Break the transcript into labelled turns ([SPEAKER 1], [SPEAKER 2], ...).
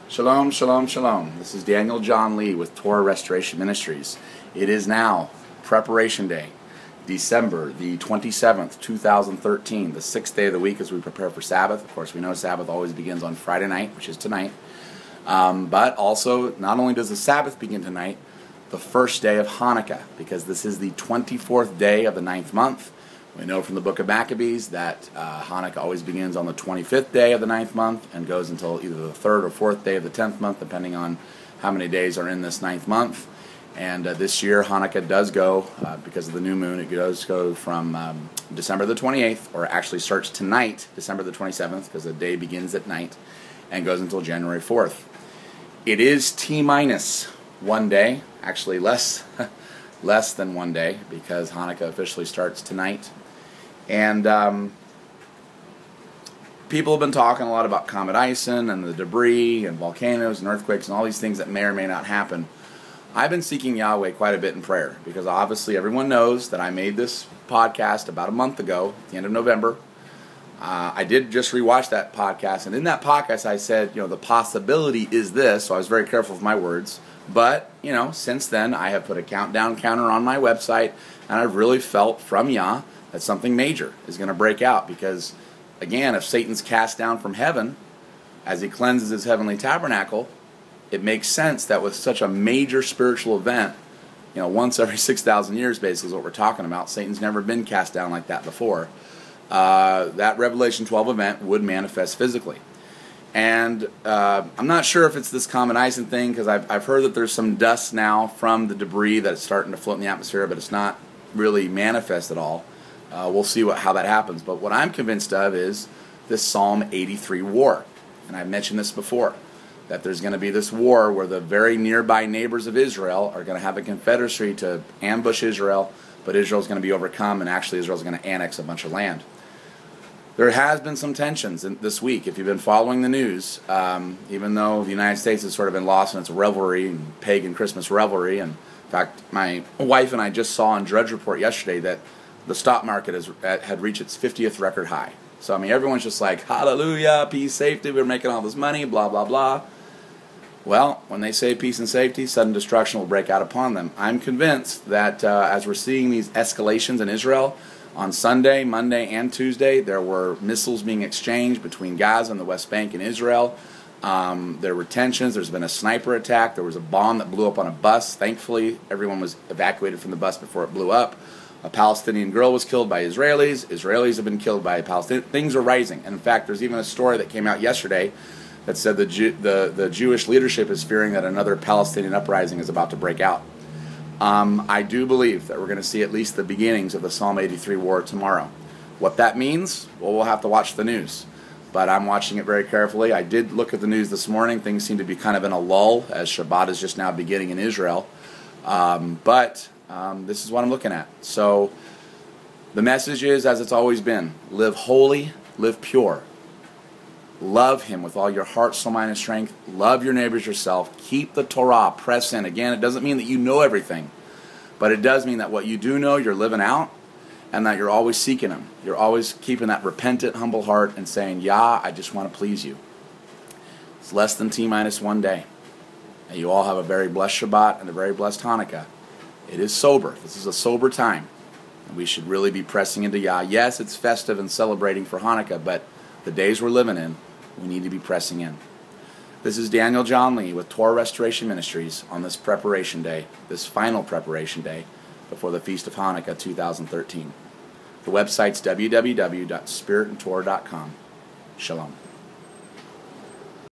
[SPEAKER 1] Shalom, shalom, shalom. This is Daniel John Lee with Torah Restoration Ministries. It is now Preparation Day, December the 27th, 2013, the 6th day of the week as we prepare for Sabbath. Of course, we know Sabbath always begins on Friday night, which is tonight. But also, not only does the Sabbath begin tonight, the first day of Hanukkah, because this is the 24th day of the 9th month. We know from the book of Maccabees that Hanukkah always begins on the 25th day of the 9th month and goes until either the 3rd or 4th day of the 10th month, depending on how many days are in this 9th month. And this year, Hanukkah does go, because of the new moon, it does go from December the 28th, or actually starts tonight, December the 27th, because the day begins at night, and goes until January 4th. It is T-minus 1 day, actually less than 1 day, because Hanukkah officially starts tonight. And people have been talking a lot about Comet Ison and the debris and volcanoes and earthquakes and all these things that may or may not happen. I've been seeking Yahweh quite a bit in prayer, because obviously everyone knows that I made this podcast about a month ago, at the end of November. I did just rewatch that podcast, and in that podcast I said, the possibility is this, so I was very careful with my words. But, since then I have put a countdown counter on my website, and I've really felt from Yah that something major is going to break out, because, again, if Satan's cast down from heaven as he cleanses his heavenly tabernacle, it makes sense that with such a major spiritual event, once every 6,000 years basically is what we're talking about. Satan's never been cast down like that before. That Revelation 12 event would manifest physically. And I'm not sure if it's this Comet Ison thing, because I've heard that there's some dust now from the debris that's starting to float in the atmosphere, but it's not really manifest at all. We'll see how that happens. But what I'm convinced of is this Psalm 83 war. And I've mentioned this before, that there's going to be this war where the very nearby neighbors of Israel are going to have a confederacy to ambush Israel, but Israel's going to be overcome, and actually Israel's going to annex a bunch of land. There has been some tensions this week, if you've been following the news, even though the United States has sort of been lost in its revelry and pagan Christmas revelry. And in fact, my wife and I just saw on Drudge Report yesterday that the stock market had reached its 50th record high. So, everyone's just like, hallelujah, peace, safety, we're making all this money, blah, blah, blah. Well, when they say peace and safety, sudden destruction will break out upon them. I'm convinced that as we're seeing these escalations in Israel, on Sunday, Monday, and Tuesday, there were missiles being exchanged between Gaza and the West Bank and Israel. There were tensions. There's been a sniper attack. There was a bomb that blew up on a bus. Thankfully, everyone was evacuated from the bus before it blew up. A Palestinian girl was killed by Israelis. Israelis have been killed by Palestinians. Things are rising. And in fact, there's even a story that came out yesterday that said the Jewish leadership is fearing that another Palestinian uprising is about to break out. I do believe that we're going to see at least the beginnings of the Psalm 83 war tomorrow. What that means, well, we'll have to watch the news. But I'm watching it very carefully. I did look at the news this morning. Things seem to be kind of in a lull, as Shabbat is just now beginning in Israel. But this is what I'm looking at. So the message is, as it's always been, live holy, live pure. Love Him with all your heart, soul, mind, and strength. Love your neighbors yourself. Keep the Torah. Press in. Again, it doesn't mean that you know everything, but it does mean that what you do know, you're living out, and that you're always seeking Him. You're always keeping that repentant, humble heart and saying, Yah, I just want to please you. It's less than T-minus 1 day. And you all have a very blessed Shabbat and a very blessed Hanukkah. It is sober. This is a sober time. And we should really be pressing into Yah. Yes, it's festive and celebrating for Hanukkah, but the days we're living in, we need to be pressing in. This is Daniel John Lee with Torah Restoration Ministries on this preparation day, this final preparation day before the Feast of Hanukkah 2013. The website's www.spiritandtorah.com. Shalom.